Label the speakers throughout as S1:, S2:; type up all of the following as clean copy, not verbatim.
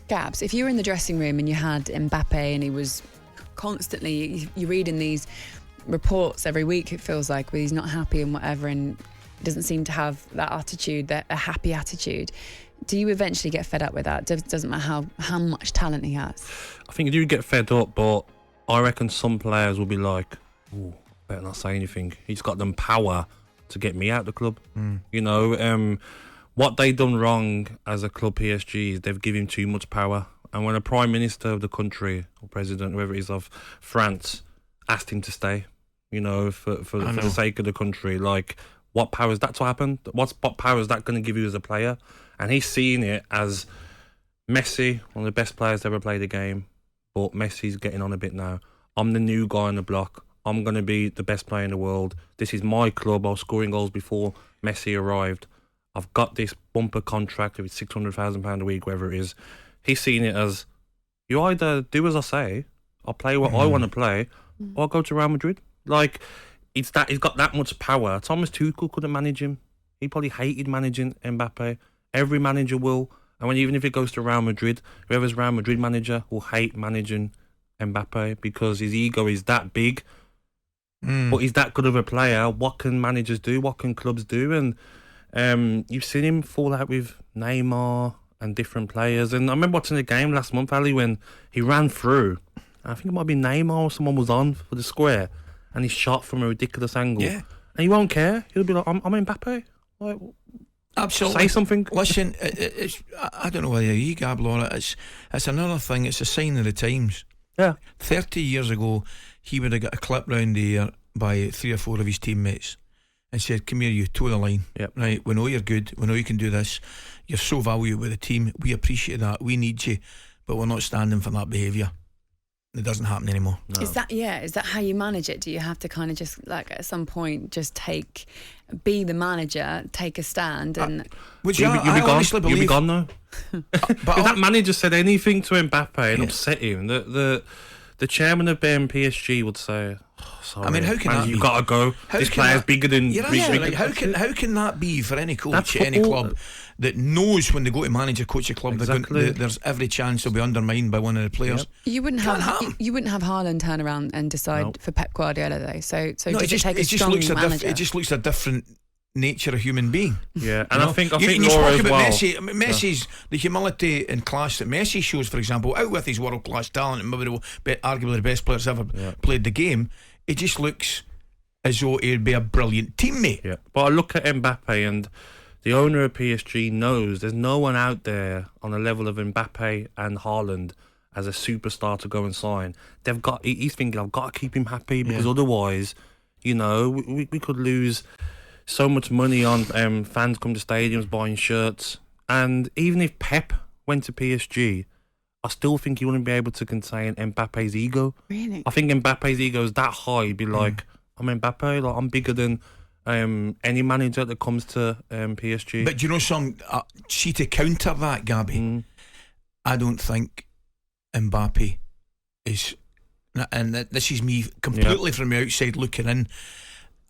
S1: Gabs, if you were in the dressing room and you had Mbappe and he was constantly, you read in these reports every week, it feels like, where he's not happy and whatever, and doesn't seem to have that attitude, a happy attitude. Do you eventually get fed up with that? Doesn't matter how much talent he has.
S2: I think you do get fed up, but I reckon some players will be like, "Ooh, better not say anything. He's got them power to get me out the club." You know, what they done wrong as a club, PSG, is they've given him too much power. And when a prime minister of the country, or president, whoever it is, of France, asked him to stay, you know, for the sake of the country, like, what power is that to happen? What power is that going to give you as a player? And he's seeing it as Messi, one of the best players to ever play the game, but Messi's getting on a bit now. I'm the new guy on the block. I'm going to be the best player in the world. This is my club. I was scoring goals before Messi arrived. I've got this bumper contract with £600,000 a week, whatever it is. He's seeing it as, you either do as I say, I'll play what I want to play, or I'll go to Real Madrid. Like, he's got that much power. Thomas Tuchel couldn't manage him. He probably hated managing Mbappe. Every manager will. And even if it goes to Real Madrid, whoever's Real Madrid manager will hate managing Mbappe because his ego is that big. But he's that good of a player. What can managers do? What can clubs do? And you've seen him fall out with Neymar and different players. And I remember watching the game last month, Ali, when he ran through. I think it might be Neymar or someone was on for the square, and he shot from a ridiculous angle. Yeah. And he won't care. He'll be like, I'm Mbappe. Like,
S3: absolutely.
S2: Say something.
S3: Listen, I don't know whether you, Gabby, it's another thing. It's a sign of the times.
S2: Yeah.
S3: 30 years ago, he would have got a clip round the ear by 3 or 4 of his teammates and said, "Come here, you, toe the line.
S2: Yep.
S3: Right, we know you're good. We know you can do this. You're so valuable with the team. We appreciate that. We need you, but we're not standing for that behaviour." It doesn't happen anymore.
S1: No. Is that how you manage it? Do you have to kind of just, like, at some point just be the manager, take a stand, and
S3: you'll be
S2: gone though. If that manager said anything to Mbappe and upset him, the chairman of PSG would say, "Oh, sorry,
S3: I mean, how can that
S2: you've got to go. This player's bigger than."
S3: Like, how can that be for any coach at any club that knows when they go to manage a coach a club,
S2: exactly.
S3: There's every chance they'll be undermined by one of the players?
S1: Yep. You wouldn't have Haaland turn around and decide for Pep Guardiola though. So no, it just
S3: looks a different nature of human being.
S2: Yeah, and I think Laura
S3: spoke
S2: as
S3: about
S2: well.
S3: Messi's the humility and class that Messi shows, for example, out with his world class talent and maybe arguably the best players ever played the game. It just looks as though he'd be a brilliant teammate.
S2: Yeah, but I look at Mbappe, and the owner of PSG knows there's no one out there on the level of Mbappe and Haaland as a superstar to go and sign. He's thinking, I've got to keep him happy because otherwise, you know, we could lose so much money on fans come to stadiums buying shirts. And even if Pep went to PSG, I still think he wouldn't be able to contain Mbappe's ego.
S1: Really?
S2: I think Mbappe's ego is that high. He'd be like, I'm Mbappe, like, I'm bigger than any manager that comes to PSG.
S3: But you know, see, to counter that, Gabby, I don't think Mbappe is, and this is me completely from the outside looking in,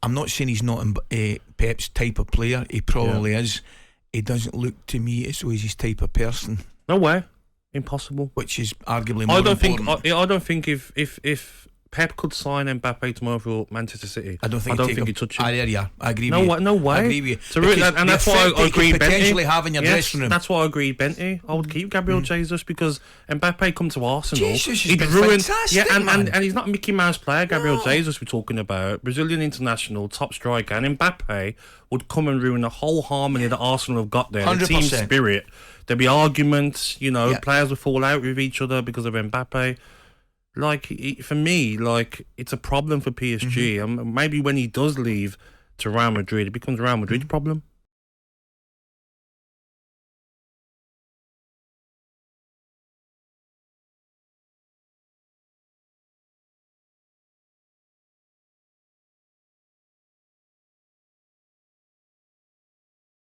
S3: I'm not saying he's not Pep's type of player. He probably is. He doesn't look to me as though he's his type of person.
S2: No way. Impossible.
S3: Which is arguably more important.
S2: I don't think if Pep could sign Mbappe tomorrow for Manchester City, I don't think he'd touch him.
S3: I agree
S2: with
S3: you.
S2: No way.
S3: I agree with you.
S2: And that's why I agree
S3: potentially having your dressing room.
S2: That's why I agree Benty. I would keep Gabriel Jesus because Mbappe come to Arsenal.
S3: Jesus has been fantastic,
S2: and he's not a Mickey Mouse player. Gabriel Jesus we're talking about, Brazilian international, top striker, and Mbappe would come and ruin the whole harmony that Arsenal have got there. 100%. The team spirit. There'd be arguments, you know, players would fall out with each other because of Mbappe. Like, for me, like, it's a problem for PSG. Maybe when he does leave to Real Madrid, it becomes Real Madrid's problem.